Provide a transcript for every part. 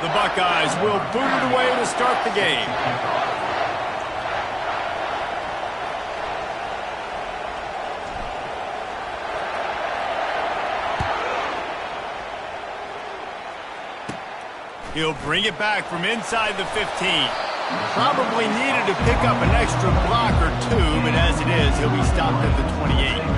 The Buckeyes will boot it away to start the game. He'll bring it back from inside the 15. Probably needed to pick up an extra block or two, but as it is, he'll be stopped at the 28.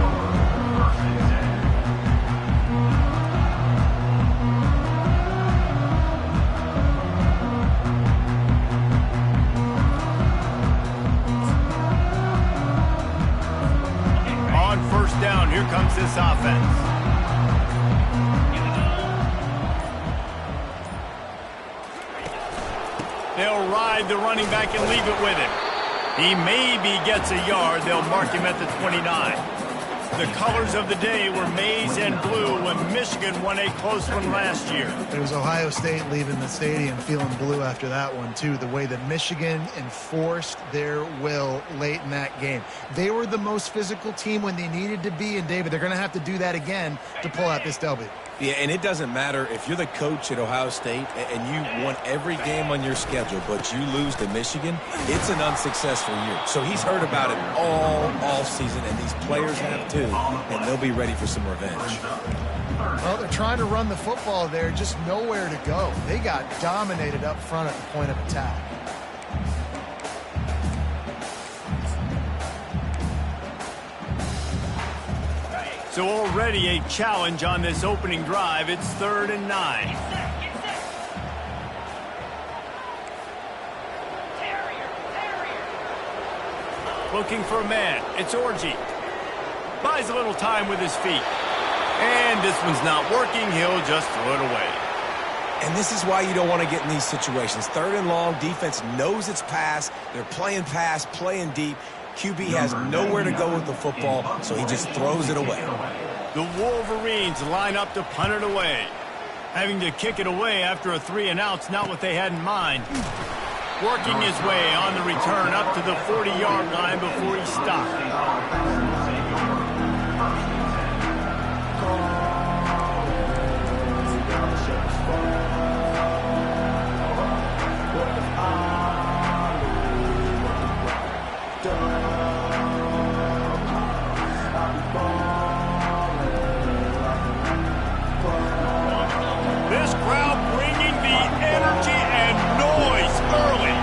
Down, here comes this offense. They'll ride the running back and leave it with him. He maybe gets a yard. They'll mark him at the 29. The colors of the day were maize and blue when Michigan won a close one last year. It was Ohio State leaving the stadium feeling blue after that one, too. The way that Michigan enforced their will late in that game. They were the most physical team when they needed to be, and, David, they're going to have to do that again to pull out this W. Yeah, and it doesn't matter if you're the coach at Ohio State and you won every game on your schedule, but you lose to Michigan, it's an unsuccessful year. So he's heard about it all season, and these players have too, and they'll be ready for some revenge. Well, they're trying to run the football there, just nowhere to go. They got dominated up front at the point of attack. So already a challenge on this opening drive. It's 3rd and 9. Looking for a man. It's Orji. Buys a little time with his feet. And this one's not working. He'll just throw it away. And this is why you don't want to get in these situations. 3rd and long, defense knows it's pass. They're playing pass, playing deep. QB has nowhere to go with the football, so he just throws it away. The Wolverines line up to punt it away. Having to kick it away after a 3-and-out's not what they had in mind. Working his way on the return up to the 40-yard line before he stopped. This crowd bringing the energy and noise early.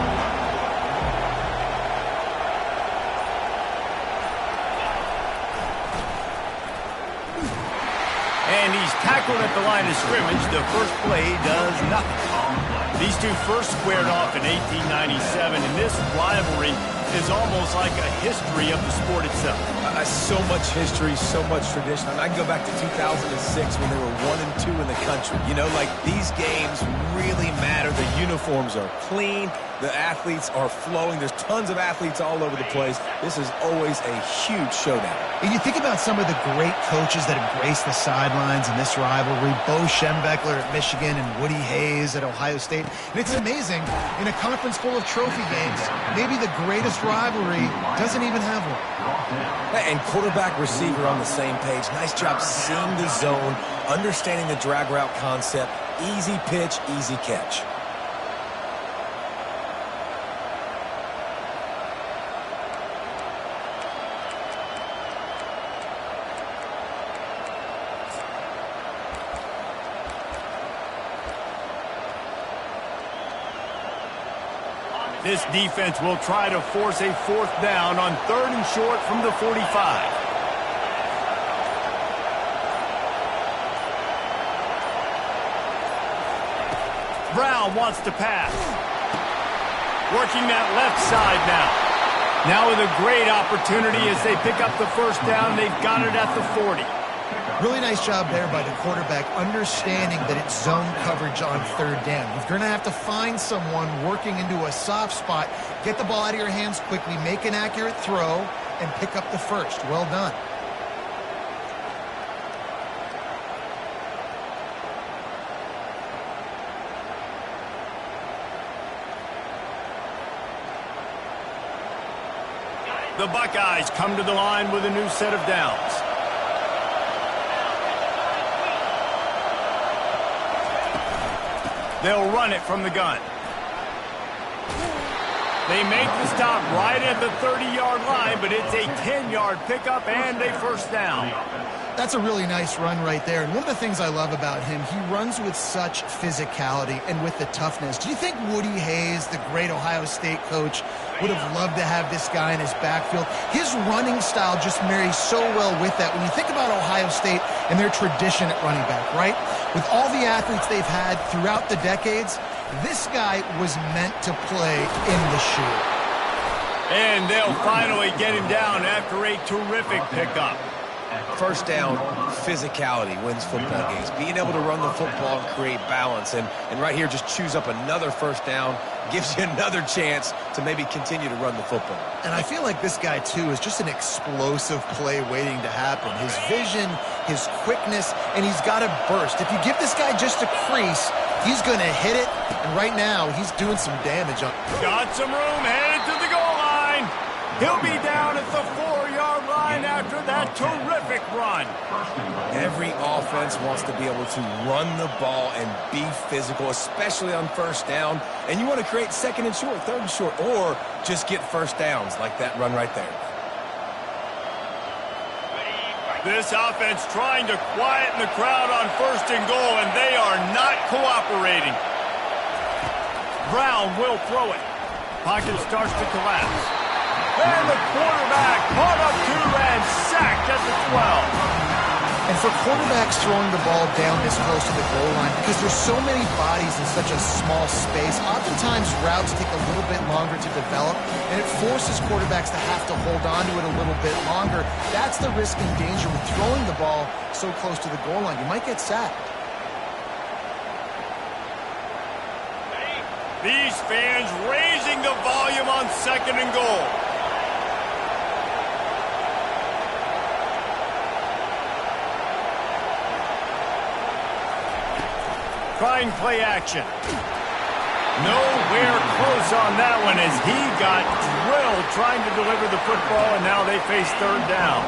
And he's tackled at the line of scrimmage. The first play does nothing. These two first squared off in 1897, and this rivalry is almost like a history of the sport itself. So much history, so much tradition. I can go back to 2006 when they were 1 and 2 in the country. You know, like, these games really matter. The uniforms are clean. The athletes are flowing. There's tons of athletes all over the place. This is always a huge showdown. And you think about some of the great coaches that have graced the sidelines in this rivalry. Bo Schembechler at Michigan and Woody Hayes at Ohio State. And it's amazing, in a conference full of trophy games, maybe the greatest rivalry doesn't even have one. And quarterback receiver on the same page. Nice job seeing the zone, understanding the drag route concept. Easy pitch, easy catch. This defense will try to force a 4th down on 3rd and short from the 45. Brown wants to pass. Working that left side now. Now with a great opportunity as they pick up the 1st down. They've got it at the 40. Really nice job there by the quarterback, understanding that it's zone coverage on 3rd down. You're going to have to find someone working into a soft spot, get the ball out of your hands quickly, make an accurate throw, and pick up the 1st. Well done. The Buckeyes come to the line with a new set of downs. They'll run it from the gun. They make the stop right at the 30-yard line, but it's a 10-yard pickup and a first down. That's a really nice run right there. And one of the things I love about him, he runs with such physicality and with the toughness. Do you think Woody Hayes, the great Ohio State coach, would have loved to have this guy in his backfield? His running style just marries so well with that. When you think about Ohio State and their tradition at running back, right? With all the athletes they've had throughout the decades, this guy was meant to play in the shoe. And they'll finally get him down after a terrific pickup. First down, physicality wins football games. Being able to run the football and create balance. And right here, just choose up another first down, gives you another chance to maybe continue to run the football. And I feel like this guy, too, is just an explosive play waiting to happen. His vision, his quickness, and he's got a burst. If you give this guy just a crease, he's going to hit it. And right now, he's doing some damage. Got some room, headed to the goal line. He'll be down at the 4-yard line after that terrific run. Every offense wants to be able to run the ball and be physical, especially on first down. And you want to create second and short, third and short, or just get first downs like that run right there. This offense trying to quieten the crowd on first and goal, and they are not cooperating. Brown will throw it. Pocket starts to collapse. And the quarterback caught up to and sacked at the 12. And for quarterbacks throwing the ball down this close to the goal line, because there's so many bodies in such a small space, oftentimes routes take a little bit longer to develop, and it forces quarterbacks to have to hold on to it a little bit longer. That's the risk and danger with throwing the ball so close to the goal line. You might get sacked. These fans raising the volume on second and goal. Trying play action. Nowhere close on that one as he got drilled trying to deliver the football, and now they face third down.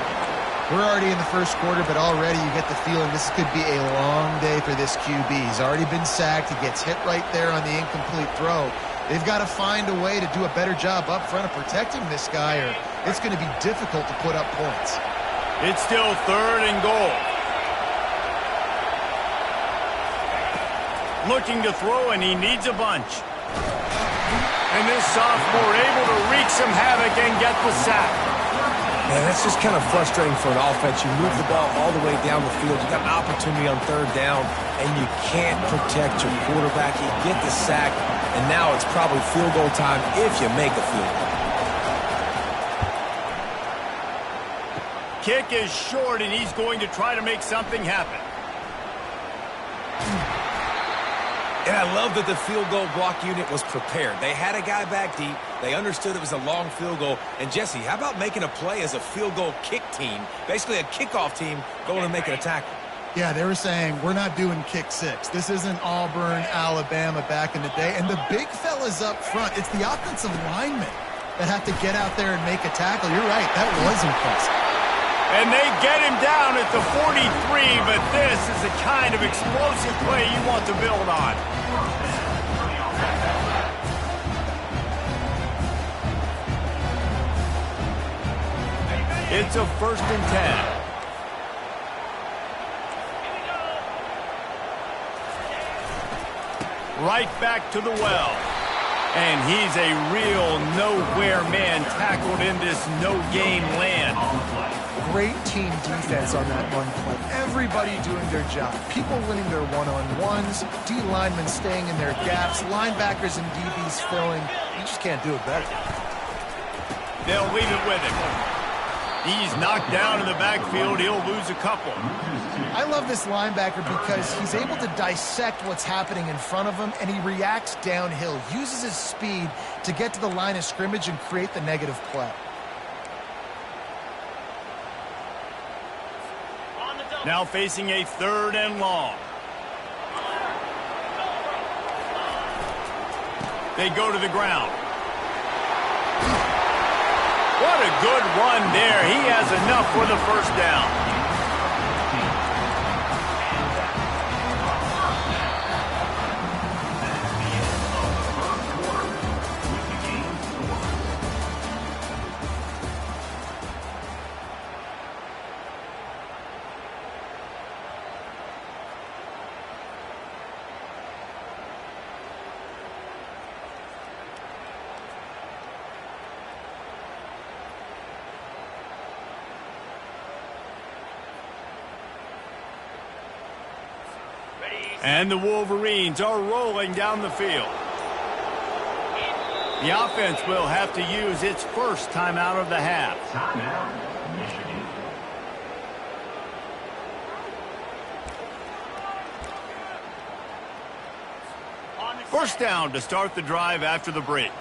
We're already in the first quarter, but already you get the feeling this could be a long day for this QB. He's already been sacked. He gets hit right there on the incomplete throw. They've got to find a way to do a better job up front of protecting this guy, or it's going to be difficult to put up points. It's still third and goal. Looking to throw, and he needs a bunch. And this sophomore able to wreak some havoc and get the sack. Man, that's just kind of frustrating for an offense. You move the ball all the way down the field. You got an opportunity on third down, and you can't protect your quarterback. You get the sack, and now it's probably field goal time if you make a field goal. Kick is short, and he's going to try to make something happen. And I love that the field goal block unit was prepared. They had a guy back deep. They understood it was a long field goal. And, Jesse, how about making a play as a field goal kick team, basically a kickoff team going and making a tackle? Yeah, they were saying, we're not doing kick six. This isn't Auburn, Alabama back in the day. And the big fellas up front, it's the offensive linemen that have to get out there and make a tackle. You're right, that was impressive. And they get him down at the 43, but this is the kind of explosive play you want to build on. It's a 1st and 10. Right back to the well. And he's a real nowhere man tackled in this no-game land. Great team defense on that run play. Everybody doing their job. People winning their one-on-ones, D linemen staying in their gaps, linebackers and DBs filling. You just can't do it better. They'll leave it with him. He's knocked down in the backfield. He'll lose a couple. I love this linebacker because he's able to dissect what's happening in front of him, and he reacts downhill, uses his speed to get to the line of scrimmage and create the negative play. Now facing a 3rd and long. They go to the ground. What a good run there. He has enough for the first down. And the Wolverines are rolling down the field. The offense will have to use its first timeout of the half. Timeout, Michigan. First down to start the drive after the break.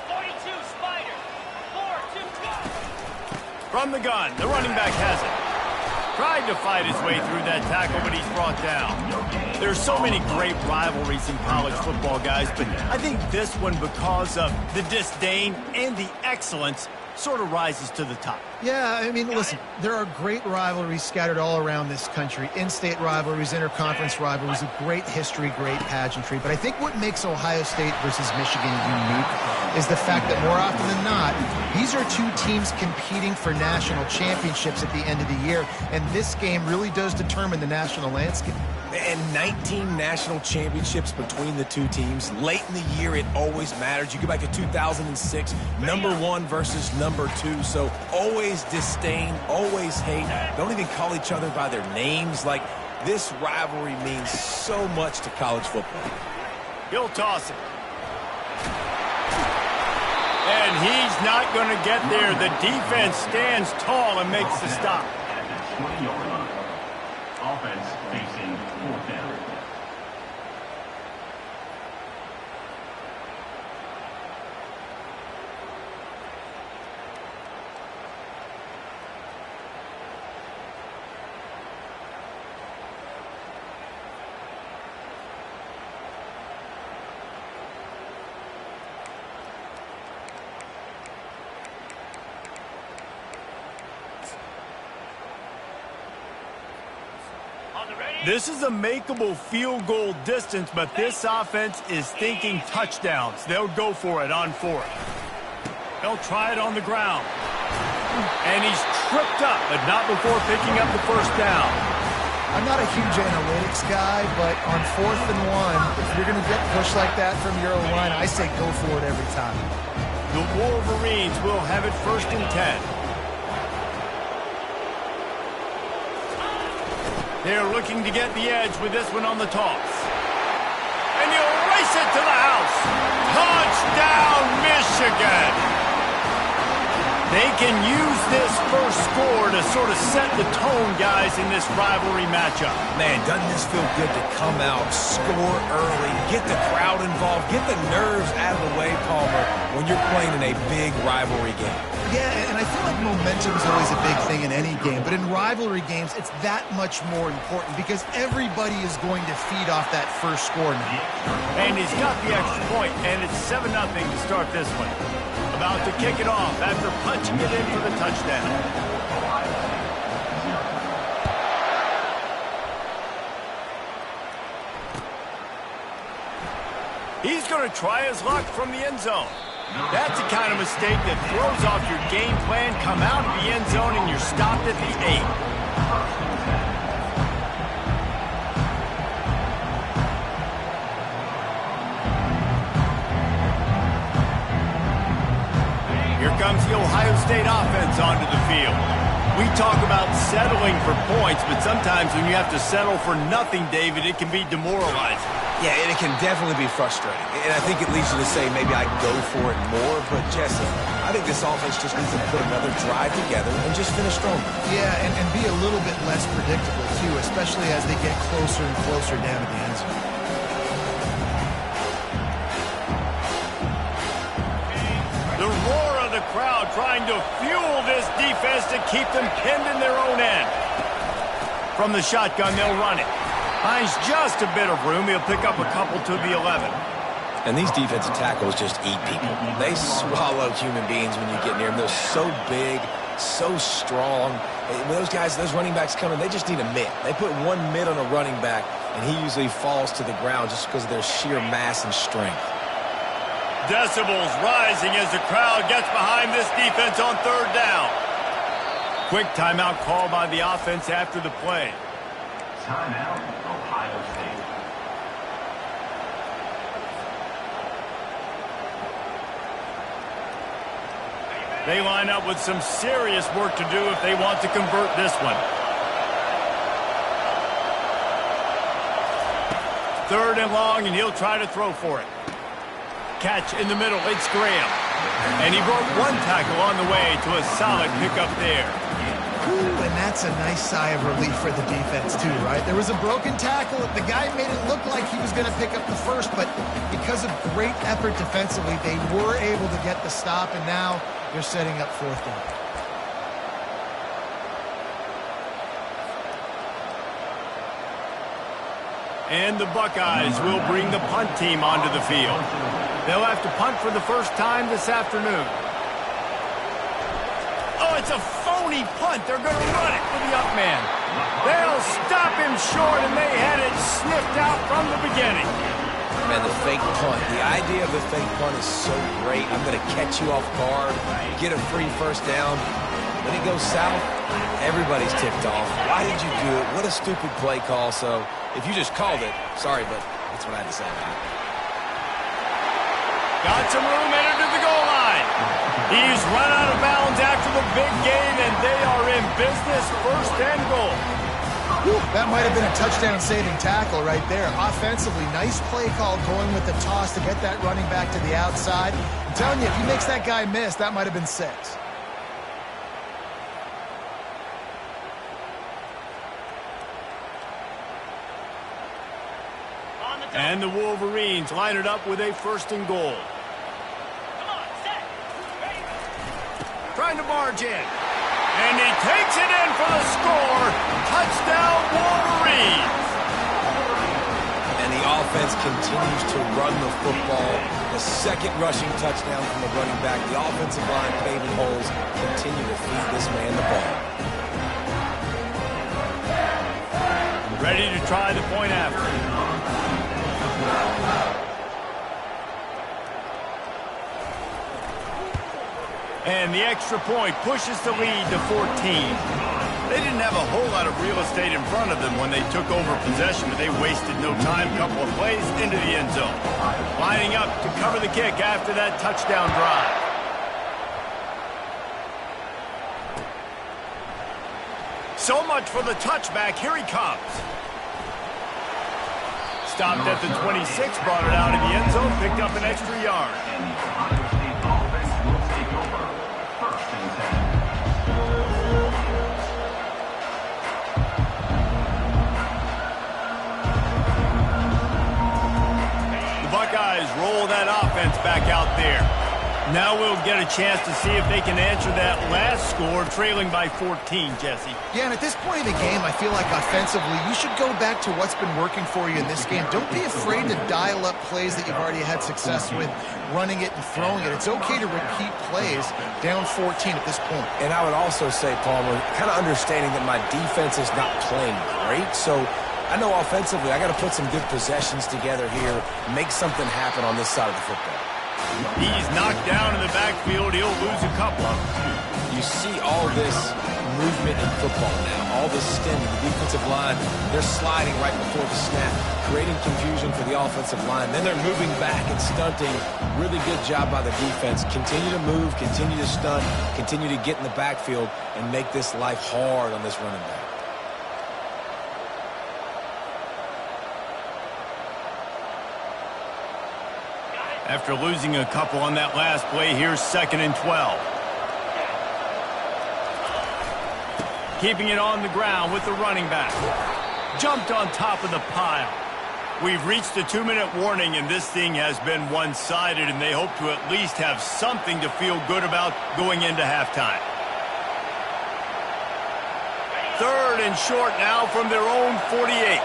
42, Spider. 4, 2, go. From the gun, the running back has it. Tried to fight his way through that tackle, but he's brought down. There's so many great rivalries in college football, guys, but I think this one, because of the disdain and the excellence, sort of rises to the top. Yeah, I mean, listen, there are great rivalries scattered all around this country. In-state rivalries, interconference rivalries, a great history, great pageantry. But I think what makes Ohio State versus Michigan unique is the fact that more often than not, these are two teams competing for national championships at the end of the year. And this game really does determine the national landscape. And 19 national championships between the two teams. Late in the year, it always matters. You go back to 2006, #1 versus #2. So always disdain, always hate. Don't even call each other by their names. Like, this rivalry means so much to college football. He'll toss it. And he's not going to get there. The defense stands tall and makes the stop. At the 20-yard line. Offense facing 4th down. This is a makeable field goal distance, but this offense is thinking touchdowns. They'll go for it on 4th. They'll try it on the ground. And he's tripped up, but not before picking up the first down. I'm not a huge analytics guy, but on 4th and 1, if you're going to get pushed like that from your O-line, I say go for it every time. The Wolverines will have it 1st and 10. They're looking to get the edge with this one on the toss. And he'll race it to the house. Touchdown, Michigan! They can use this first score to sort of set the tone, guys, in this rivalry matchup. Man, doesn't this feel good to come out, score early, get the crowd involved, get the nerves out of the way, Palmer, when you're playing in a big rivalry game? Yeah, and I feel like momentum is always a big thing in any game, but in rivalry games, it's that much more important because everybody is going to feed off that first score now. And he's got the extra point, and it's 7-0 to start this one. About to kick it off after punching it in for the touchdown. He's going to try his luck from the end zone. That's the kind of mistake that throws off your game plan. Come out of the end zone and you're stopped at the 8. Here comes the Ohio State offense onto the field. We talk about settling for points, but sometimes when you have to settle for nothing, David, it can be demoralizing. Yeah, and it can definitely be frustrating. And I think it leads you to say maybe I go for it more. But, Jesse, I think this offense just needs to put another drive together and just finish strong. Yeah, and be a little bit less predictable, too, especially as they get closer and closer down to the end zone. The roar of the crowd trying to fuel this defense to keep them pinned in their own end. From the shotgun, they'll run it. Finds just a bit of room. He'll pick up a couple to the 11. And these defensive tackles just eat people. They swallow human beings when you get near them. They're so big, so strong. When those guys, those running backs come in, they just need a mitt. They put one mitt on a running back, and he usually falls to the ground just because of their sheer mass and strength. Decibels rising as the crowd gets behind this defense on 3rd down. Quick timeout call by the offense after the play. Timeout, Ohio State. They line up with some serious work to do if they want to convert this one. 3rd and long, and he'll try to throw for it. Catch in the middle, it's Graham. And he broke 1 tackle on the way to a solid pickup there. Ooh, and that's a nice sigh of relief for the defense too, right? There was a broken tackle. The guy made it look like he was going to pick up the first, but because of great effort defensively, they were able to get the stop, and now they're setting up 4th down. And the Buckeyes will bring the punt team onto the field. They'll have to punt for the first time this afternoon. Oh, it's a phony punt. They're going to run it with the up man. They'll stop him short, and they had it sniffed out from the beginning. Man, the fake punt. The idea of the fake punt is so great. I'm going to catch you off guard, get a free 1st down. When it goes south, everybody's tipped off. Why did you do it? What a stupid play call. So if you just called it, sorry, but that's what I had to say about it. Got some room, entered to the goal line. He's run out of bounds after the big gain, and they are in business, 1st and goal. Whew, that might have been a touchdown-saving tackle right there. Offensively, nice play call going with the toss to get that running back to the outside. I'm telling you, if he makes that guy miss, that might have been 6. And the Wolverines line it up with a 1st and goal. Come on, set. Ready. Trying to barge in. And he takes it in for the score. Touchdown, Wolverines. And the offense continues to run the football. The 2nd rushing touchdown from the running back. The offensive line paving holes continue to feed this man the ball. Ready to try the point after. And the extra point pushes the lead to 14. They didn't have a whole lot of real estate in front of them when they took over possession, but they wasted no time. Couple of plays into the end zone. Lining up to cover the kick after that touchdown drive. So much for the touchback. Here he comes. Stopped at the 26, brought it out in the end zone, picked up an extra yard. The Buckeyes roll that offense back out there. Now we'll get a chance to see if they can answer that last score, trailing by 14, Jesse. Yeah, and at this point in the game, I feel like offensively, you should go back to what's been working for you in this game. Don't be afraid to dial up plays that you've already had success with, running it and throwing it. It's okay to repeat plays down 14 at this point. And I would also say, Palmer, kind of understanding that my defense is not playing great, so I know offensively I got to put some good possessions together here, make something happen on this side of the football. He's knocked down in the backfield. He'll lose a couple. You see all this movement in football now, all this stemming. The defensive line, they're sliding right before the snap, creating confusion for the offensive line. Then they're moving back and stunting. Really good job by the defense. Continue to move, continue to stunt, continue to get in the backfield and make this life hard on this running back. After losing a couple on that last play, here's 2nd and 12. Keeping it on the ground with the running back. Jumped on top of the pile. We've reached the 2-minute warning, and this thing has been one-sided, and they hope to at least have something to feel good about going into halftime. 3rd and short now from their own 48.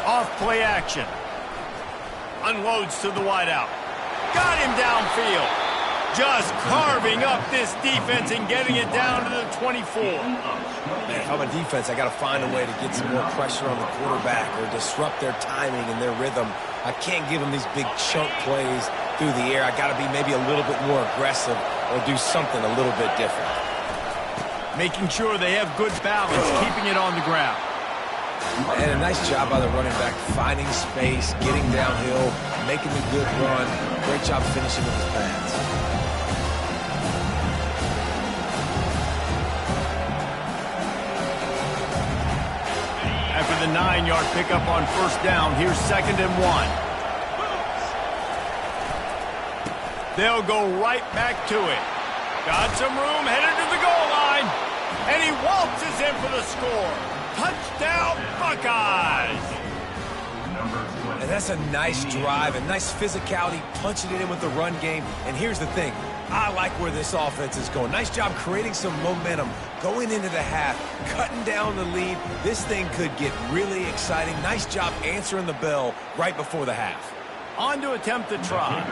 Off play action. Unloads to the wideout. Got him downfield. Just carving up this defense and getting it down to the 24. Man, if I'm a defense, I got to find a way to get some more pressure on the quarterback or disrupt their timing and their rhythm. I can't give them these big chunk plays through the air. I got to be maybe a little bit more aggressive or do something a little bit different. Making sure they have good balance, keeping it on the ground. And a nice job by the running back, finding space, getting downhill, making a good run. Great job finishing with his pads. 9-yard pickup on first down. Here's 2nd and 1. They'll go right back to it. Got some room, headed to the goal line. And he waltzes in for the score. Touchdown, Buckeyes! And that's a nice drive, a nice physicality, punching it in with the run game. And here's the thing. I like where this offense is going. Nice job creating some momentum, going into the half, cutting down the lead. This thing could get really exciting. Nice job answering the bell right before the half. On to attempt the try.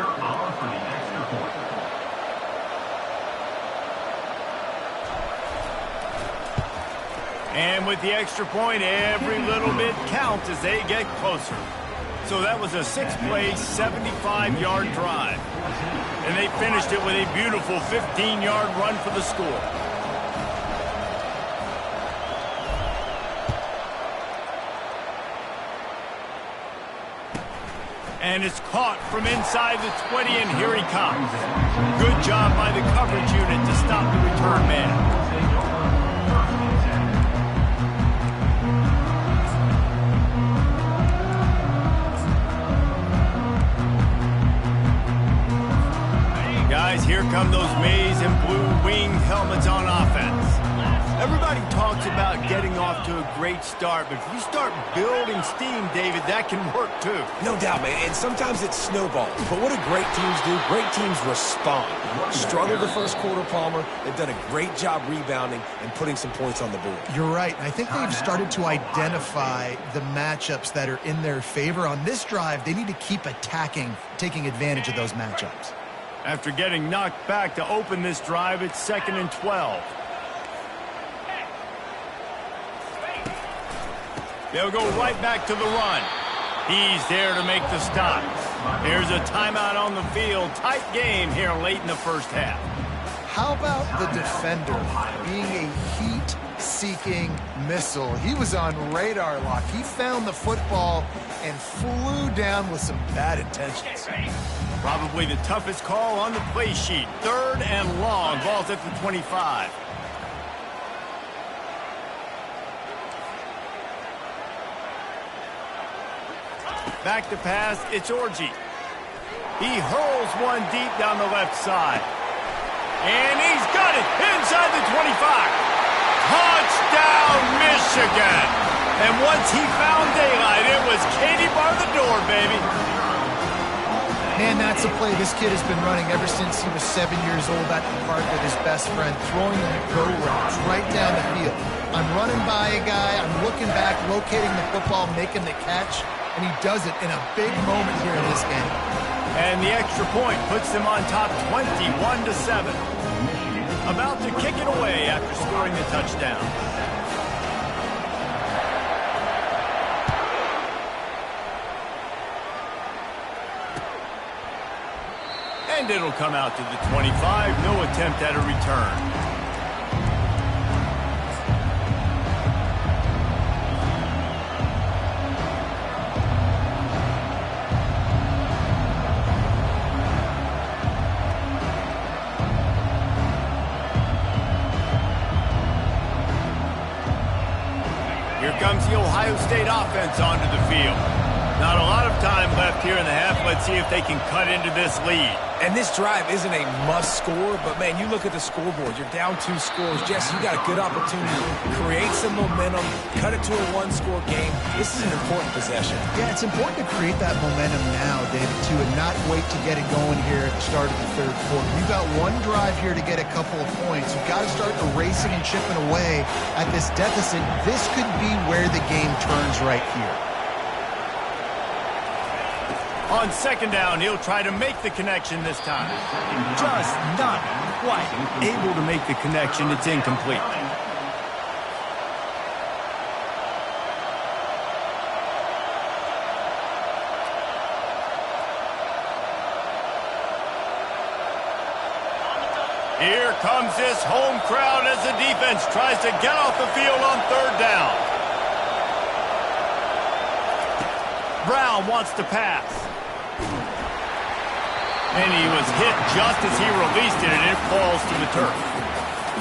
And with the extra point, every little bit counts as they get closer. So that was a 6-play, 75-yard drive. And they finished it with a beautiful 15-yard run for the score. And it's caught from inside the 20, and here he comes. Good job by the coverage unit to stop the return man. Guys, here come those maize and blue winged helmets on offense. Everybody talks about getting off to a great start, but if you start building steam, David, that can work too. No doubt, man, and sometimes it snowballs. But what do great teams do? Great teams respond. Struggled the first quarter, Palmer. They've done a great job rebounding and putting some points on the board. You're right. I think they've started to identify the matchups that are in their favor. On this drive, they need to keep attacking, taking advantage of those matchups. After getting knocked back to open this drive, it's 2nd and 12. They'll go right back to the run. He's there to make the stop. Here's a timeout on the field. Tight game here late in the first half. How about the defender being a heat-seeking missile? He was on radar lock. He found the football and flew down with some bad intentions. Probably the toughest call on the play sheet. 3rd and long. Ball's at the 25. Back to pass, it's Orji. He hurls one deep down the left side. And he's got it inside the 25. Touchdown, Michigan. And once he found daylight, it was Katie bar the door, baby. Man, that's a play this kid has been running ever since he was 7 years old at the park with his best friend, throwing them go routes right down the field. I'm running by a guy, I'm looking back, locating the football, making the catch, and he does it in a big moment here in this game. And the extra point puts them on top 21-7. About to kick it away after scoring the touchdown. And it'll come out to the 25. No attempt at a return. Here comes the Ohio State offense onto the field. Not a lot of time left here in the half. Let's see if they can cut into this lead. And this drive isn't a must score, but, man, you look at the scoreboard. You're down 2 scores. Jesse, you got a good opportunity to create some momentum, cut it to a 1-score game. This is an important possession. Yeah, it's important to create that momentum now, David, too, and not wait to get it going here at the start of the 3rd quarter. You've got one drive here to get a couple of points. You've got to start erasing and chipping away at this deficit. This could be where the game turns right here. On 2nd down, he'll try to make the connection this time. Just not quite able to make the connection. It's incomplete. Here comes this home crowd as the defense tries to get off the field on 3rd down. Brown wants to pass. And he was hit just as he released it, and it falls to the turf.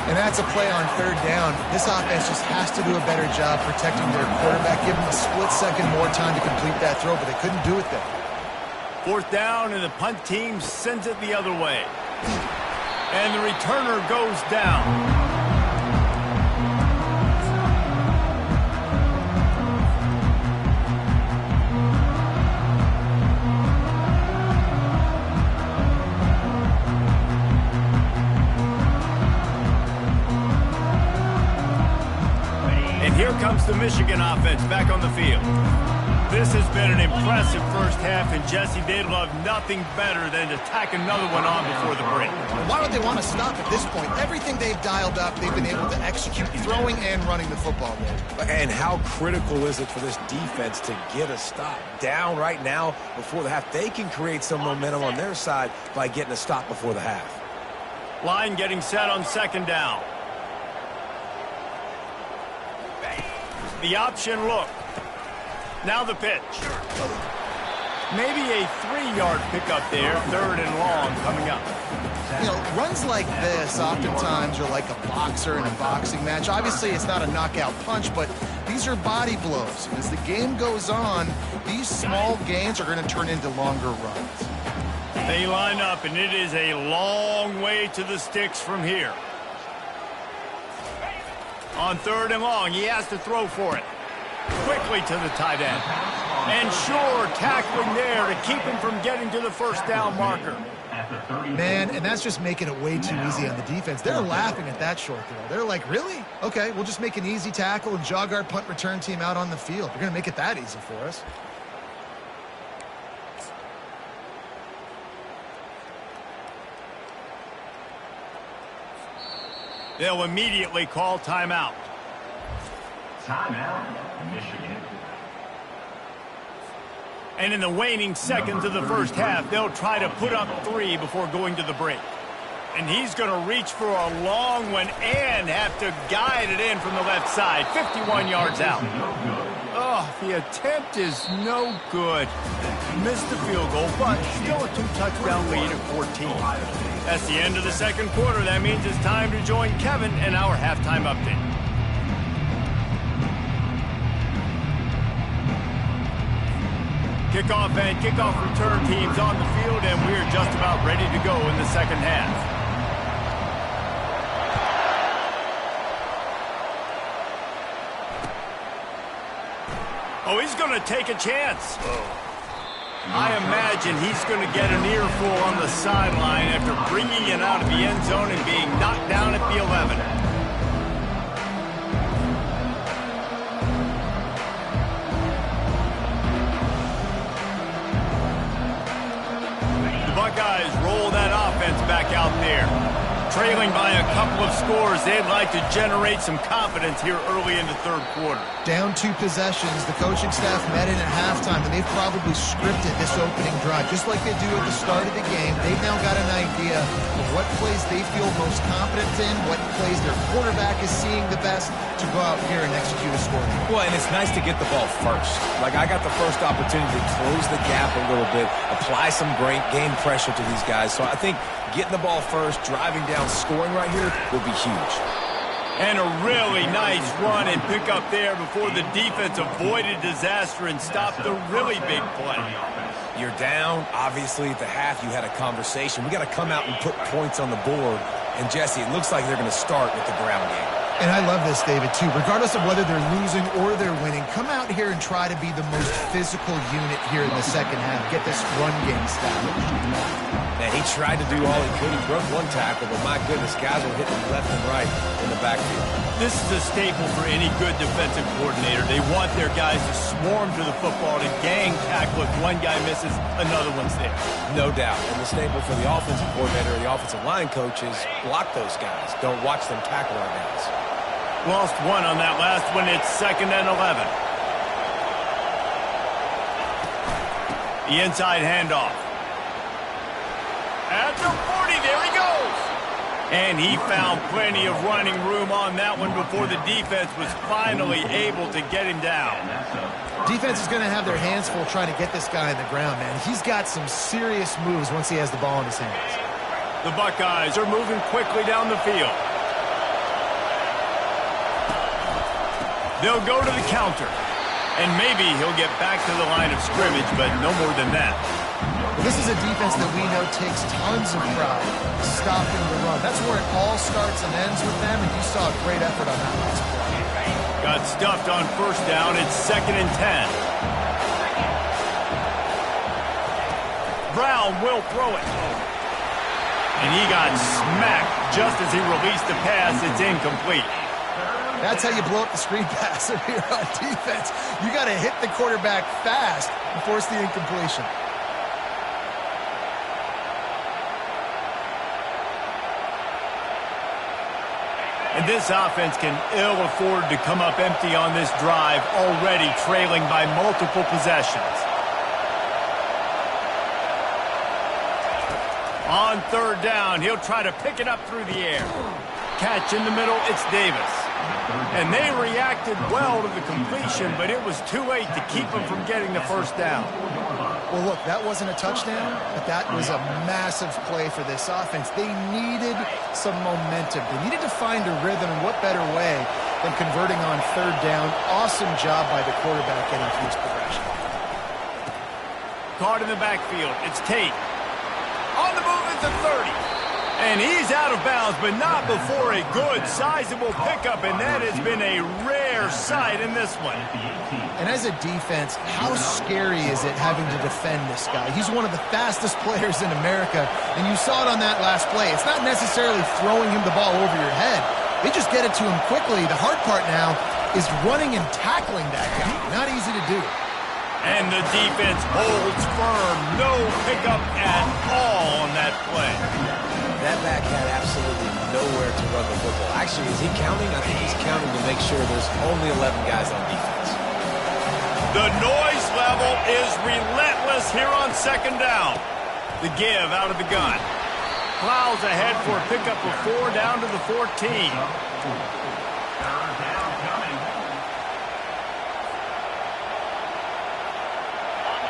And that's a play on third down. This offense just has to do a better job protecting their quarterback, give them a split second more time to complete that throw, but they couldn't do it there. Fourth down, and the punt team sends it the other way. And the returner goes down. Here comes the Michigan offense back on the field. This has been an impressive first half, and Jesse, they'd love nothing better than to tack another one on before the break. Why would they want to stop at this point? Everything they've dialed up, they've been able to execute, throwing and running the football game. And how critical is it for this defense to get a stop? Down right now before the half. They can create some momentum on their side by getting a stop before the half. Line getting set on second down. The option look. Now the pitch. Maybe a 3-yard pickup there, third and long coming up. You know, runs like this oftentimes are like a boxer in a boxing match. Obviously, it's not a knockout punch, but these are body blows. And as the game goes on, these small gains are going to turn into longer runs. They line up, and it is a long way to the sticks from here. On third and long, he has to throw for it. Quickly to the tight end. And sure, tackling there to keep him from getting to the first down marker. Man, and that's just making it way too easy on the defense. They're laughing at that short throw. They're like, really? Okay, we'll just make an easy tackle and jog our punt return team out on the field. We're going to make it that easy for us. They'll immediately call timeout. Timeout, Michigan. And in the waning seconds of the first half, they'll try to put up 3 before going to the break. And he's going to reach for a long one and have to guide it in from the left side, 51 yards out. Oh, the attempt is no good. Missed the field goal, but still a 2-touchdown lead at 14. That's the end of the second quarter. That means it's time to join Kevin in our halftime update. Kickoff and kickoff return teams on the field, and we're just about ready to go in the second half. Oh, he's going to take a chance. I imagine he's going to get an earful on the sideline after bringing it out of the end zone and being knocked down at the 11. The Buckeyes roll that offense back out there. Trailing by a couple of scores, they'd like to generate some confidence here early in the third quarter. Down 2 possessions, the coaching staff met in at halftime, and they've probably scripted this opening drive. Just like they do at the start of the game, they've now got an idea of what plays they feel most confident in, what plays their quarterback is seeing the best to go out here and execute a score. Well, and it's nice to get the ball first. Like, I got the first opportunity to close the gap a little bit, apply some great game pressure to these guys. So I think getting the ball first, driving down, scoring right here will be huge. And a really nice run and pick up there before the defense avoided disaster and stopped the really big play. You're down. Obviously, at the half, you had a conversation. We got to come out and put points on the board. And, Jesse, it looks like they're going to start with the ground game. And I love this, David, too. Regardless of whether they're losing or they're winning, come out here and try to be the most physical unit here in the second half. Get this run game established. Man, he tried to do all he could. He broke one tackle, but my goodness, guys were hitting left and right in the backfield. This is a staple for any good defensive coordinator. They want their guys to swarm to the football, to gang tackle. If one guy misses, another one's there. No doubt. And the staple for the offensive coordinator or the offensive line coach is block those guys. Don't watch them tackle our guys. Lost one on that last one. It's 2nd and 11. The inside handoff. At the 40, there he goes. And he found plenty of running room on that one before the defense was finally able to get him down. Defense is going to have their hands full trying to get this guy on the ground, man. He's got some serious moves once he has the ball in his hands. The Buckeyes are moving quickly down the field. They'll go to the counter. And maybe he'll get back to the line of scrimmage, but no more than that. This is a defense that we know takes tons of pride stopping the run. That's where it all starts and ends with them, and you saw a great effort on that last play. Got stuffed on first down. It's 2nd and 10. Brown will throw it. And he got smacked just as he released the pass. It's incomplete. That's how you blow up the screen pass if you're on defense. You got to hit the quarterback fast and force the incompletion. And this offense can ill afford to come up empty on this drive, already trailing by multiple possessions. On 3rd down, he'll try to pick it up through the air. Catch in the middle, it's Davis. And they reacted well to the completion, but it was too late to keep them from getting the first down. Well, look, that wasn't a touchdown, but that was a massive play for this offense. They needed some momentum. They needed to find a rhythm, and what better way than converting on 3rd down. Awesome job by the quarterback getting through his progression. Caught in the backfield, it's Tate. On the move at the 30. And he's out of bounds, but not before a good, sizable pickup, and that has been a rare sight in this one. And as a defense, how scary is it having to defend this guy? He's one of the fastest players in America, and you saw it on that last play. It's not necessarily throwing him the ball over your head. They just get it to him quickly. The hard part now is running and tackling that guy. Not easy to do. And the defense holds firm. No pickup at all on that play. That back had absolutely nowhere to run the football. Actually, is he counting? I think he's counting to make sure there's only 11 guys on defense. The noise level is relentless here on 2nd down. The give out of the gun. Plows ahead for a pickup of 4 down to the 14.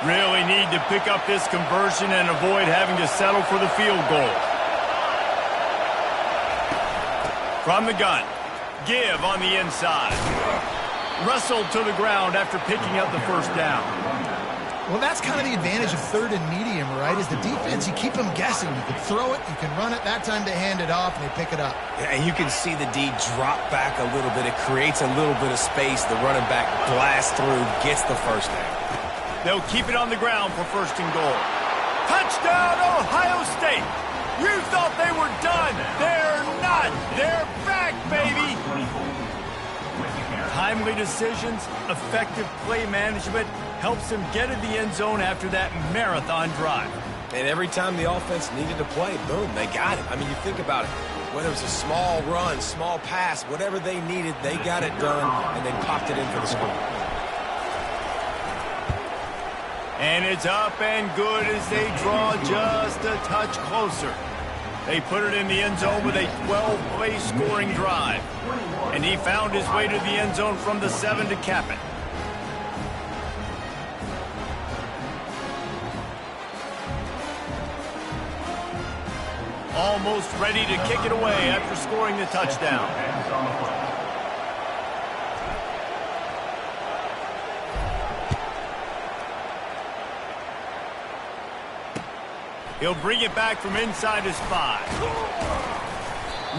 Really need to pick up this conversion and avoid having to settle for the field goal. From the gun, give on the inside. Wrestled to the ground after picking up the first down. Well, that's kind of the advantage of 3rd and medium, right? Is the defense, you keep them guessing. You can throw it, you can run it. That time they hand it off, and they pick it up. Yeah, and you can see the D drop back a little bit. It creates a little bit of space. The running back blasts through, gets the first down. They'll keep it on the ground for 1st and goal. Touchdown, Ohio State! You thought they were done. They're not. They're back, baby. Timely decisions, effective play management helps them get in the end zone after that marathon drive. And every time the offense needed to play, boom, they got it. I mean, you think about it. Whether it was a small run, small pass, whatever they needed, they got it done, and they popped it in for the score. And it's up and good as they draw just a touch closer. They put it in the end zone with a 12-play scoring drive. And he found his way to the end zone from the 7 to cap it. Almost ready to kick it away after scoring the touchdown. He'll bring it back from inside his 5.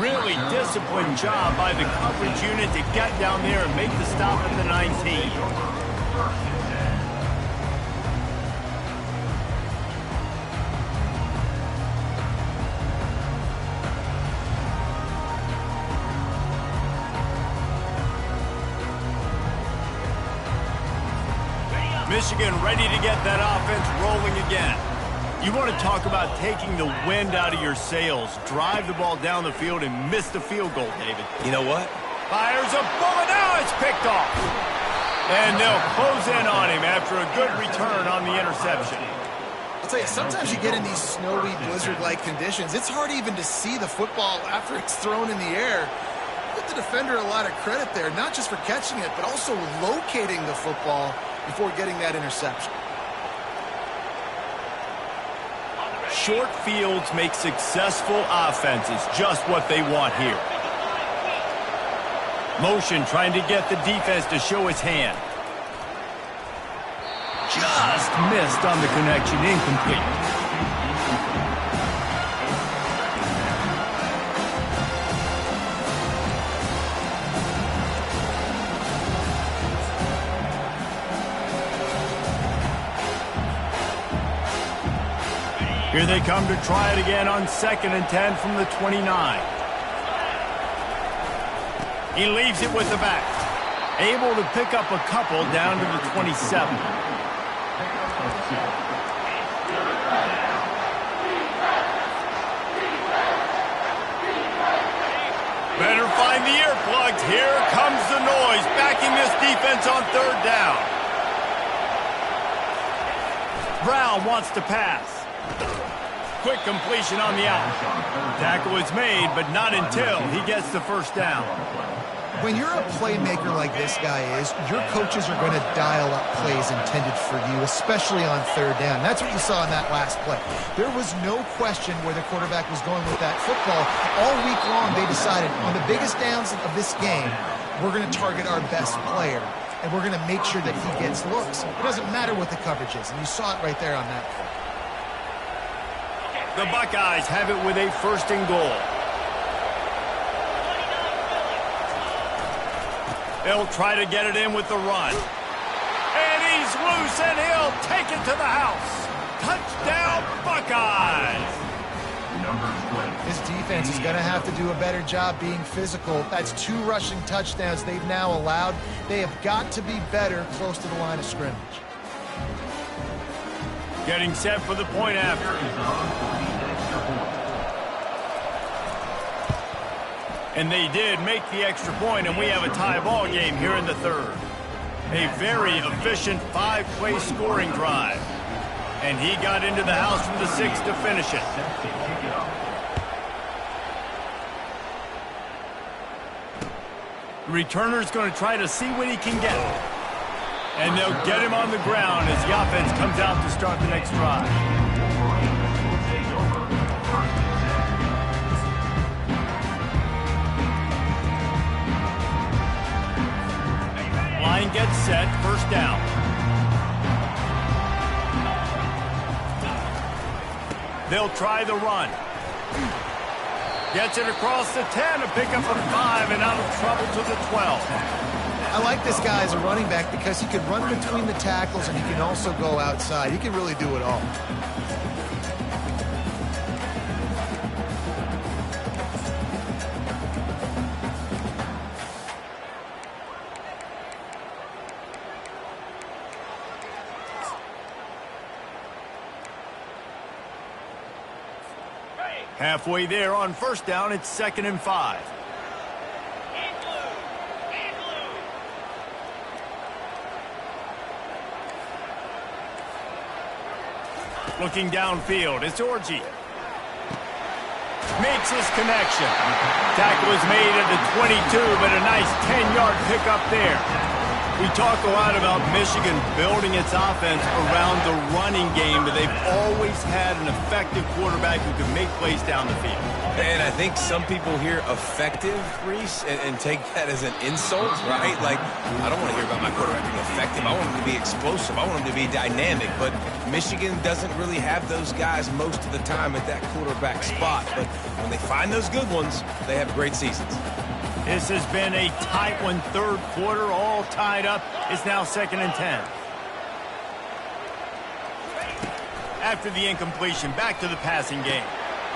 Really disciplined job by the coverage unit to get down there and make the stop at the 19. Michigan ready to get that offense rolling again. You want to talk about taking the wind out of your sails. Drive the ball down the field and miss the field goal, David. You know what? Fires a bullet. Now it's picked off. And they'll close in on him after a good return on the interception. I'll tell you, sometimes you get in these snowy, blizzard-like conditions. It's hard even to see the football after it's thrown in the air. Give the defender a lot of credit there, not just for catching it, but also locating the football before getting that interception. Short fields make successful offenses just what they want here. Motion trying to get the defense to show his hand. Just missed on the connection, incomplete. Here they come to try it again on 2nd and 10 from the 29. He leaves it with the back. Able to pick up a couple down to the 27. Better find the earplugs. Here comes the noise, backing this defense on 3rd down. Brown wants to pass. Quick completion on the out. Tackle is made, but not until he gets the 1st down. When you're a playmaker like this guy is, your coaches are going to dial up plays intended for you, especially on 3rd down. That's what you saw in that last play. There was no question where the quarterback was going with that football. All week long, they decided on the biggest downs of this game, we're going to target our best player, and we're going to make sure that he gets looks. It doesn't matter what the coverage is, and you saw it right there on that play. The Buckeyes have it with a 1st and goal. They'll try to get it in with the run. And he's loose, and he'll take it to the house. Touchdown, Buckeyes! This defense is going to have to do a better job being physical. That's 2 rushing touchdowns they've now allowed. They have got to be better close to the line of scrimmage. Getting set for the point after. And they did make the extra point, and we have a tie ball game here in the 3rd. A very efficient 5-play scoring drive. And he got into the house from the 6 to finish it. The returner's going to try to see what he can get. And they'll get him on the ground as the offense comes out to start the next drive. Line gets set, 1st down. They'll try the run. Gets it across the 10, a pickup of 5, and out of trouble to the 12. I like this guy as a running back because he can run between the tackles and he can also go outside. He can really do it all. Halfway there on 1st down, it's 2nd and 5. Looking downfield, it's Orji. Makes his connection. Tackle is made at the 22, but a nice 10-yard pickup there. We talk a lot about Michigan building its offense around the running game, but they've always had an effective quarterback who can make plays down the field. And I think some people hear effective, Reese, and take that as an insult, right? Like, I don't want to hear about my quarterback being effective. I want him to be explosive. I want him to be dynamic. But Michigan doesn't really have those guys most of the time at that quarterback spot. But when they find those good ones, they have great seasons. This has been a tight one, 3rd quarter, all tied up. It's now 2nd and 10. After the incompletion, back to the passing game.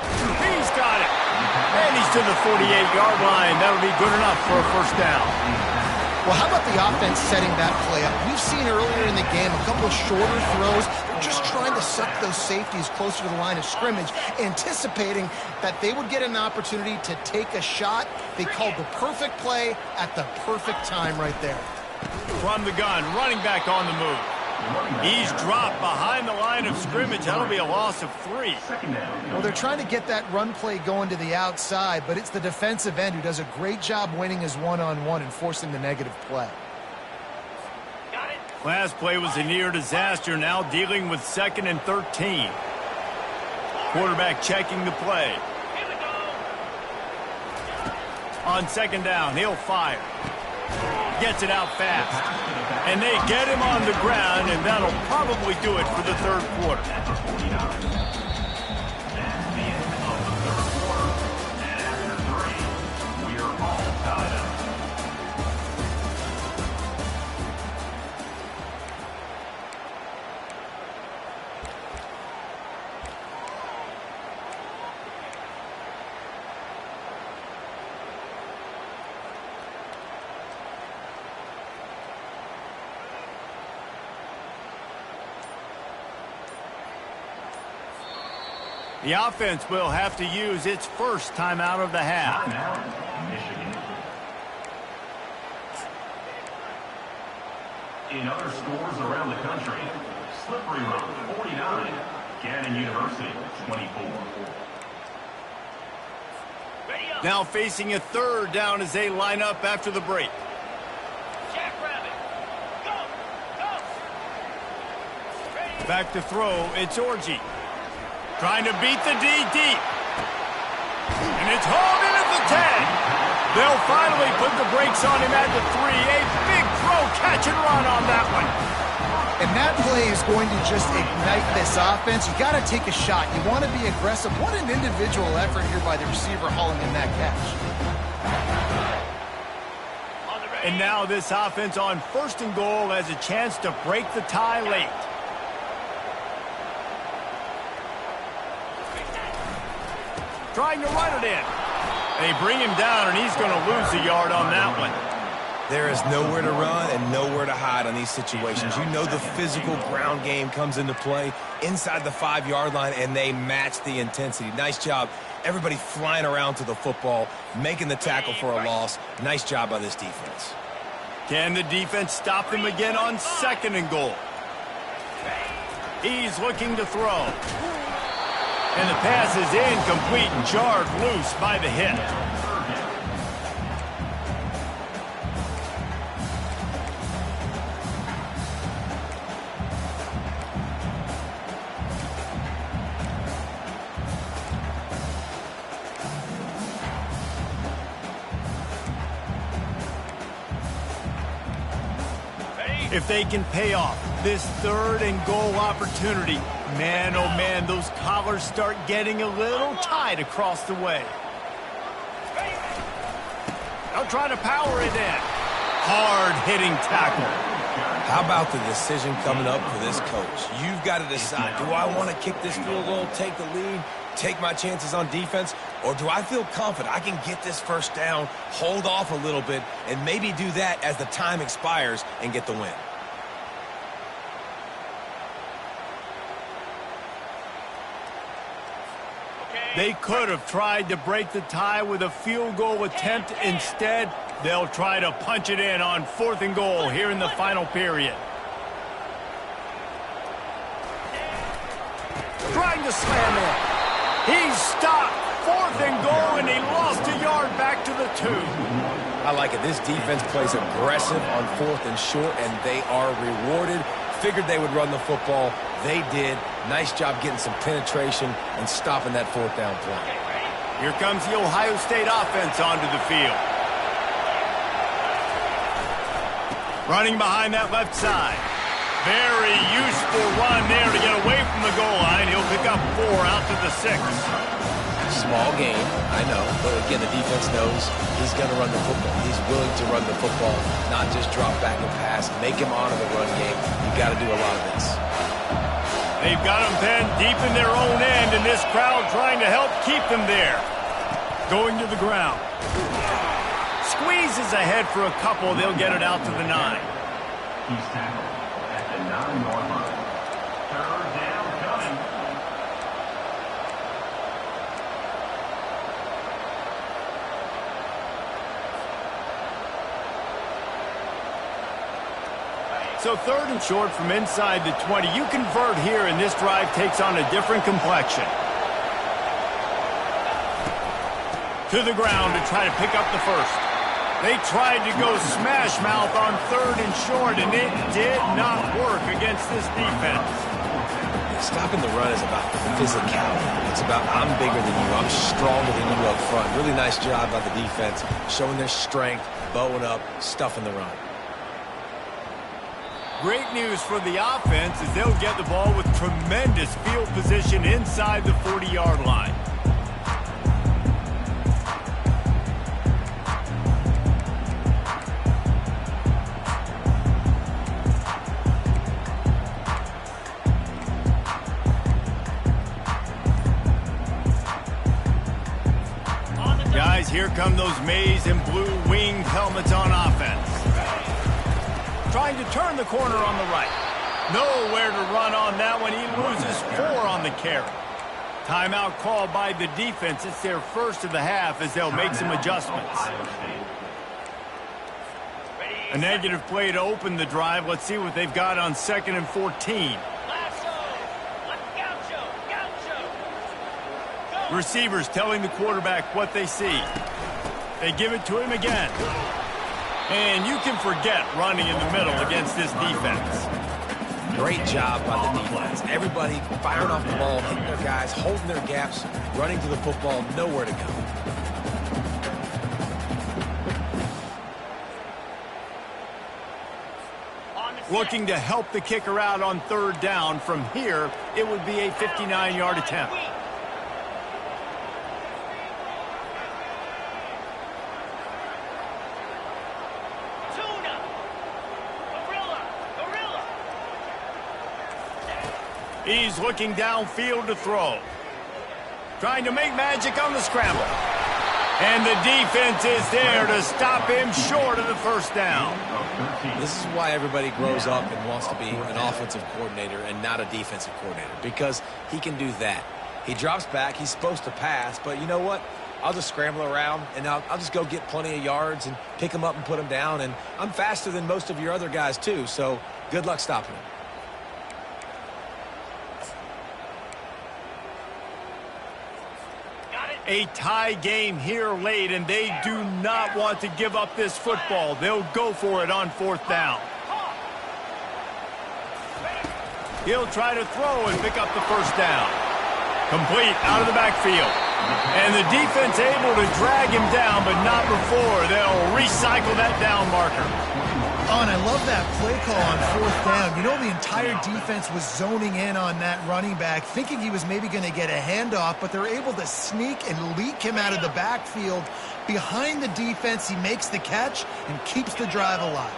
He's got it. And he's to the 48-yard line. That'll be good enough for a 1st down. Well, how about the offense setting that play up? We've seen earlier in the game a couple of shorter throws. They're just trying to suck those safeties closer to the line of scrimmage, anticipating that they would get an opportunity to take a shot. They called the perfect play at the perfect time right there. From the gun, running back on the move. He's dropped behind the line of scrimmage. That'll be a loss of 3. Well, they're trying to get that run play going to the outside, but it's the defensive end who does a great job winning his one-on-one and forcing the negative play. Last play was a near disaster, now dealing with 2nd and 13. Quarterback checking the play. On 2nd down, he'll fire. Gets it out fast. And they get him on the ground, and that'll probably do it for the third quarter. That's the end of the third quarter. And after 3, we are all tied up. The offense will have to use its first timeout of the half. Timeout, Michigan. In other scores around the country, Slippery Road 49, Gannon University 24. Ready up. Now facing a third down as they line up after the break. Jackrabbit. Go. Go. Ready. Back to throw, it's Orji. Trying to beat the D deep. And it's hauled in at the 10. They'll finally put the brakes on him at the 3. A big throw, catch and run on that one. And that play is going to just ignite this offense. You got to take a shot. You want to be aggressive. What an individual effort here by the receiver hauling in that catch. On the ready. And now this offense on 1st and goal has a chance to break the tie late. Trying to run it in. They bring him down, and he's going to lose a yard on that one. There is nowhere to run and nowhere to hide on these situations. You know the physical ground game comes into play inside the 5-yard line, and they match the intensity. Nice job. Everybody flying around to the football, making the tackle for a loss. Nice job by this defense. Can the defense stop them again on 2nd and goal? He's looking to throw. And the pass is incomplete and jarred loose by the hit. If they can pay off this 3rd and goal opportunity, man, oh man, those collars start getting a little tight across the way. They'll try to power it in. Hard-hitting tackle. How about the decision coming up for this coach? You've got to decide, do I want to kick this field goal, take the lead, take my chances on defense, or do I feel confident I can get this first down, hold off a little bit, and maybe do that as the time expires and get the win? They could have tried to break the tie with a field goal attempt. Instead, they'll try to punch it in on 4th and goal here in the final period. Trying to slam in. He's stopped. 4th and goal, and he lost a yard back to the 2. I like it. This defense plays aggressive on 4th and short, and they are rewarded. Figured they would run the football. They did. Nice job getting some penetration and stopping that 4th down play. Here comes the Ohio State offense onto the field. Running behind that left side. Very useful run there to get away from the goal line. He'll pick up 4 out to the 6. Small game, I know, but again, the defense knows he's going to run the football. He's willing to run the football, not just drop back and pass, make him honor the run game. You've got to do a lot of this. They've got them pinned deep in their own end, and this crowd trying to help keep them there. Going to the ground. Squeezes ahead for a couple. They'll get it out to the 9. He's tackled at the 9-yard line. 3rd down coming. So 3rd and short from inside the 20. You convert here, and this drive takes on a different complexion. To the ground to try to pick up the 1st. They tried to go smash mouth on 3rd and short, and it did not work against this defense. Stopping the run is about physicality. It's about I'm bigger than you. I'm stronger than you up front. Really nice job by the defense, showing their strength, bowing up, stuffing the run. Great news for the offense is they'll get the ball with tremendous field position inside the 40-yard line. Guys, here come those maize and blue winged helmets on offense. Trying to turn the corner on the right. Nowhere to run on that one. He loses 4 on the carry. Timeout called by the defense. It's their first of the half as they'll make some adjustments. A negative play to open the drive. Let's see what they've got on 2nd and 14. Receivers telling the quarterback what they see. They give it to him again. And you can forget running in the middle against this defense. Great job by the defense. Everybody firing off the ball, hitting their guys, holding their gaps, running to the football, nowhere to go. Looking to help the kicker out on 3rd down. From here, it would be a 59-yard attempt. He's looking downfield to throw. Trying to make magic on the scramble. And the defense is there to stop him short of the 1st down. This is why everybody grows up and wants to be an offensive coordinator and not a defensive coordinator, because he can do that. He drops back. He's supposed to pass, but you know what? I'll just scramble around, and I'll just go get plenty of yards and pick him up and put him down. And I'm faster than most of your other guys, too, so good luck stopping him. A tie game here late, and they do not want to give up this football. They'll go for it on 4th down. He'll try to throw and pick up the 1st down. Complete out of the backfield. And the defense able to drag him down, but not before they'll recycle that down marker. Oh, and I love that play call on 4th down. You know, the entire defense was zoning in on that running back, thinking he was maybe going to get a handoff, but they're able to sneak and leak him out of the backfield. Behind the defense, he makes the catch and keeps the drive alive.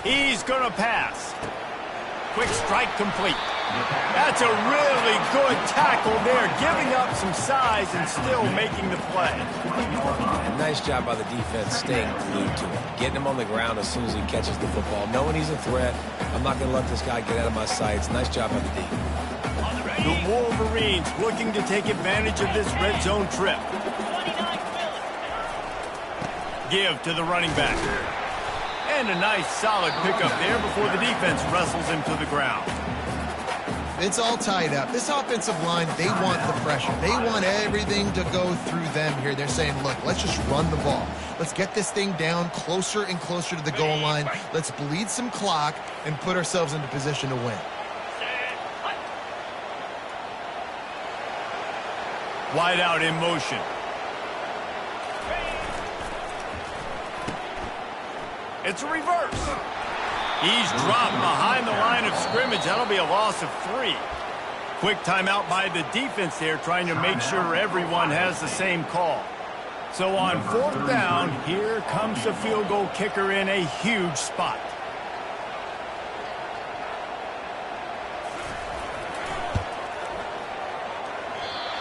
He's going to pass. Quick strike complete. That's a really good tackle there, giving up some size and still making the play. And nice job by the defense staying glued to him, getting him on the ground as soon as he catches the football, knowing he's a threat. I'm not going to let this guy get out of my sights. Nice job by the defense. The Wolverines looking to take advantage of this red zone trip. Give to the running back. And a nice solid pickup there before the defense wrestles him to the ground. It's all tied up. This offensive line, they want the pressure. They want everything to go through them here. They're saying, look, let's just run the ball. Let's get this thing down closer and closer to the goal line. Let's bleed some clock and put ourselves into position to win. Wide out in motion. It's a reverse. He's dropped behind the line of scrimmage. That'll be a loss of 3. Quick timeout by the defense there, trying to make sure everyone has the same call. So on 4th down, here comes the field goal kicker in a huge spot.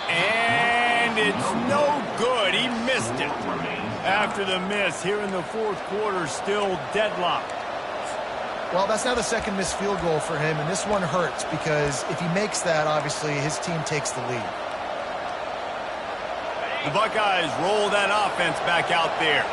And it's no good. He missed it. After the miss, here in the 4th quarter, still deadlocked. Well, that's now the 2nd missed field goal for him, and this one hurts because if he makes that, obviously, his team takes the lead. The Buckeyes roll that offense back out there.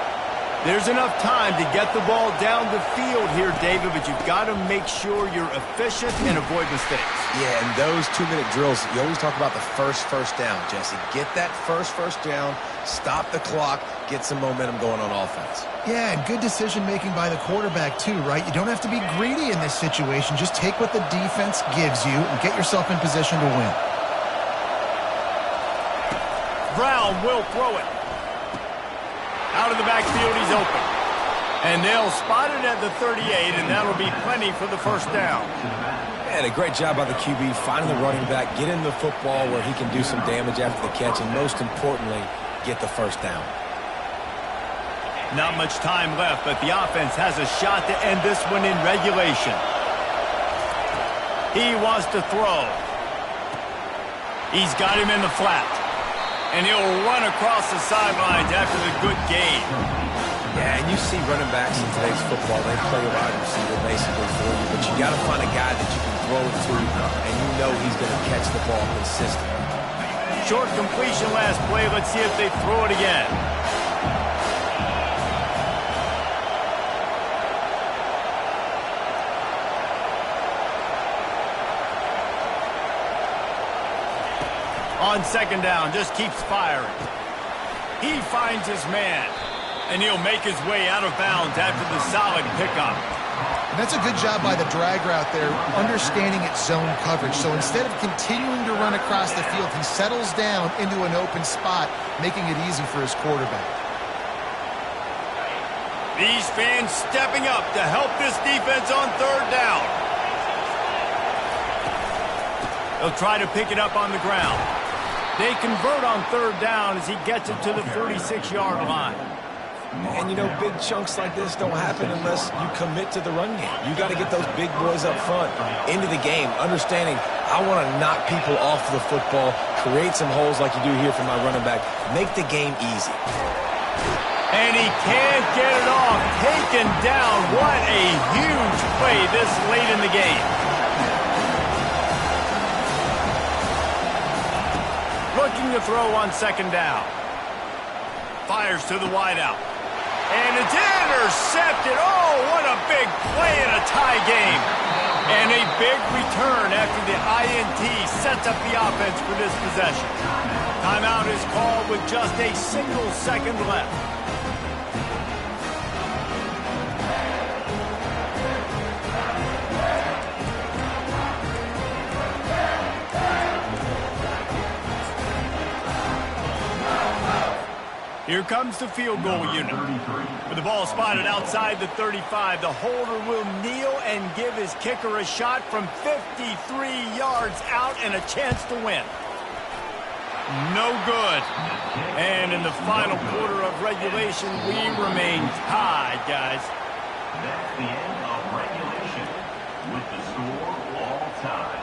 There's enough time to get the ball down the field here, David, but you've got to make sure you're efficient and avoid mistakes. Yeah, and those 2-minute drills, you always talk about the first down, Jesse. Get that first down, stop the clock, get some momentum going on offense. Yeah, and good decision-making by the quarterback, too, right? You don't have to be greedy in this situation. Just take what the defense gives you and get yourself in position to win. Brown will throw it. Out of the backfield, he's open. And they'll spot it at the 38, and that'll be plenty for the first down. And a great job by the QB, finding the running back, getting the football where he can do some damage after the catch, and most importantly, get the first down. Not much time left, but the offense has a shot to end this one in regulation. He wants to throw. He's got him in the flat. And he'll run across the sidelines after the good gain. Yeah, and you see running backs in today's football, they play a wide receiver basically for you, but you got to find a guy that you can throw it to, and you know he's going to catch the ball consistently. Short completion last play. Let's see if they throw it again. On second down, just keeps firing. He finds his man, and he'll make his way out of bounds after the solid pickup. And that's a good job by the drag route there, understanding its zone coverage. So instead of continuing to run across the field, he settles down into an open spot, making it easy for his quarterback. These fans stepping up to help this defense on third down. They'll try to pick it up on the ground. They convert on third down as he gets it to the 36-yard line. And, you know, big chunks like this don't happen unless you commit to the run game. You got to get those big boys up front into the game, understanding I want to knock people off the football, create some holes like you do here for my running back, make the game easy. And he can't get it off. Taken down. What a huge play this late in the game. Looking to throw on second down. Fires to the wideout. And it's intercepted. Oh, what a big play in a tie game. And a big return after the INT sets up the offense for this possession. Timeout is called with just a single second left. Here comes the field goal unit. With the ball spotted outside the 35, the holder will kneel and give his kicker a shot from 53 yards out and a chance to win. No good. And in the final quarter of regulation, we remain tied, guys. That's the end of regulation with the score all time.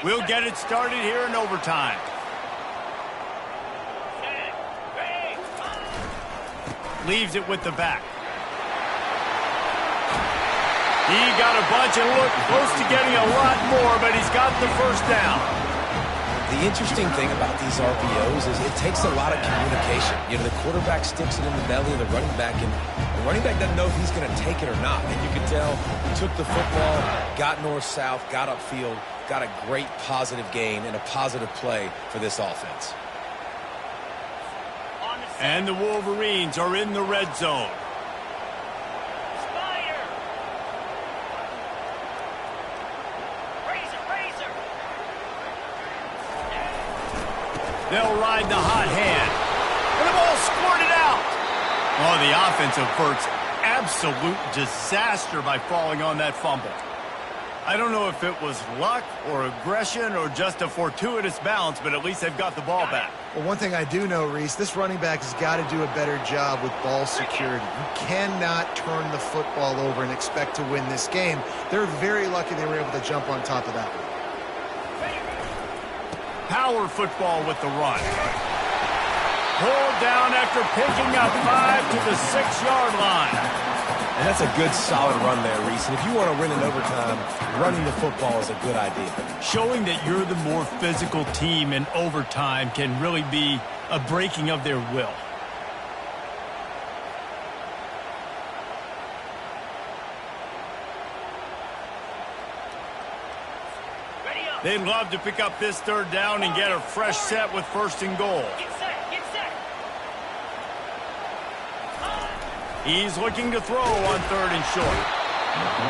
We'll get it started here in overtime. Leaves it with the back. He got a bunch and looked close to getting a lot more, but he's got the first down. The interesting thing about these RPOs is it takes a lot of communication. You know, the quarterback sticks it in the belly of the running back, and the running back doesn't know if he's going to take it or not. And you can tell he took the football, got north-south, got upfield, got a great positive gain and a positive play for this offense. And the Wolverines are in the red zone. They'll ride the hot hand. And the ball squirted out. Oh, the offense averts absolute disaster by falling on that fumble. I don't know if it was luck or aggression or just a fortuitous bounce, but at least they've got the ball back. Well, one thing I do know, Reese, this running back has got to do a better job with ball security. You cannot turn the football over and expect to win this game. They're very lucky they were able to jump on top of that one. Power football with the run. Pulled down after picking up 5 to the 6-yard line. And that's a good, solid run there, Reese. And if you want to win in overtime, running the football is a good idea. Showing that you're the more physical team in overtime can really be a breaking of their will. Ready up. They'd love to pick up this 3rd down and get a fresh set with 1st and goal. Get set. Get set. He's looking to throw on 3rd and short.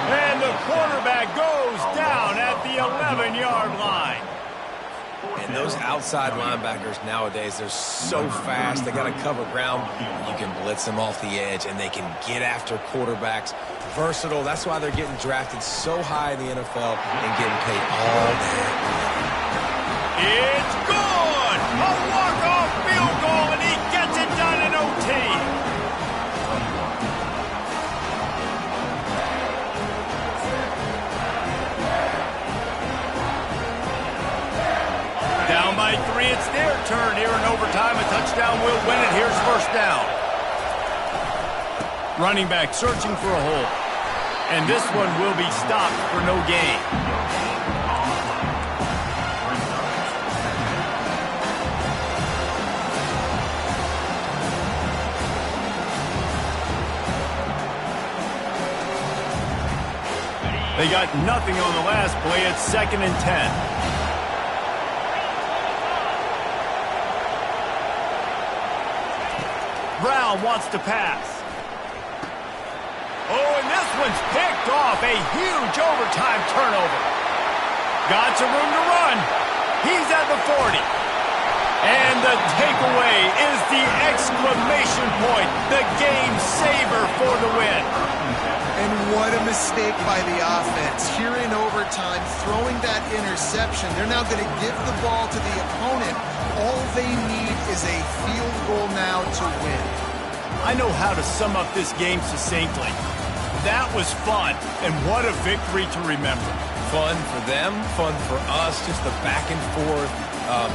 And the quarterback goes down at the 11-yard line. And those outside linebackers nowadays, they're so fast. They got to cover ground. You can blitz them off the edge, and they can get after quarterbacks. Versatile. That's why they're getting drafted so high in the NFL and getting paid all day. It's good! A walk-off field goal, and he gets it done in OT. Down by 3, it's their turn here in overtime. A touchdown will win it. Here's 1st down. Running back searching for a hole. And this one will be stopped for no gain. They got nothing on the last play. It's 2nd and 10. Brown wants to pass. Oh, and this one's picked off. A huge overtime turnover. Got some room to run. He's at the 40. And the takeaway is the exclamation point. The game saver for the win. And what a mistake by the offense. Here in overtime, throwing that interception. They're now going to give the ball to the opponent. All they need is a field goal now to win. I know how to sum up this game succinctly. That was fun, and what a victory to remember. Fun for them, fun for us, just the back and forth.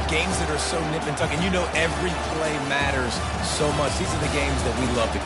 Games that are so nip and tuck, and you know every play matters so much. These are the games that we love to